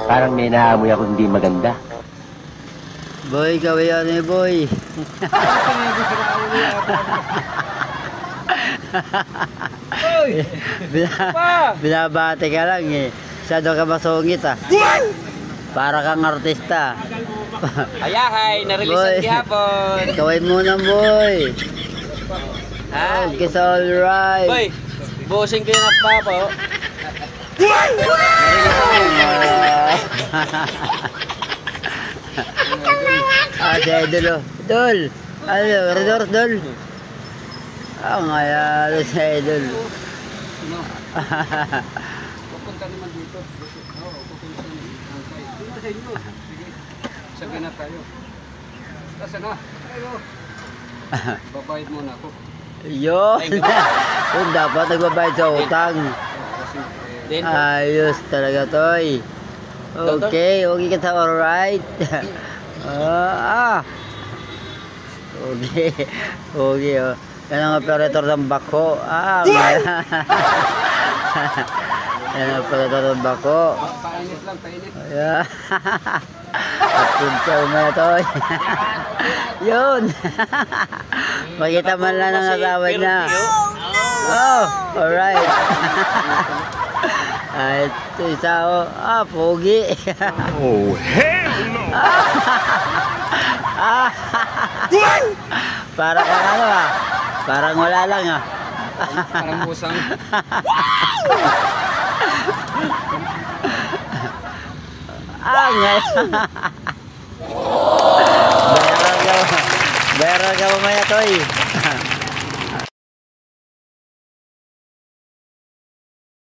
Parang may naamoy ako hindi maganda. Boy, gawin yan eh, boy. Binabati ka lang eh. Masyado ka masungit ah. Para kang artista. Ayahay, narilisan gihapon. Gawin mo na, boy. Ha? It's alright. Boy, busing ko yung nagpapo. Si Idol oh. Idol. Ano, resort Idol. Ang ayalo si Idol. Pupunta naman dito. Oo, pupunta naman. Dito sa inyo. Sige. Sabi na tayo. Kasi na. Tayo. Babayad muna ako. Yun. Yun dapat nagbabayad sa utang. Ayos talaga toy. Okay, okay ka sa alright. Okay. Okay oh. Yan ang operator ng bako. Yan ang operator ng bako. Painit lang, painit. Ayan. At punta umaya toy. Yun. Makita man lang ang asawa niya. Oh, alright. Ay, ito isa oh. Pogi. Oh, hell no! Para kang ano ah. Parang wala lang ah. Parang busang. Ngayon. Bayaran ka mamaya toy.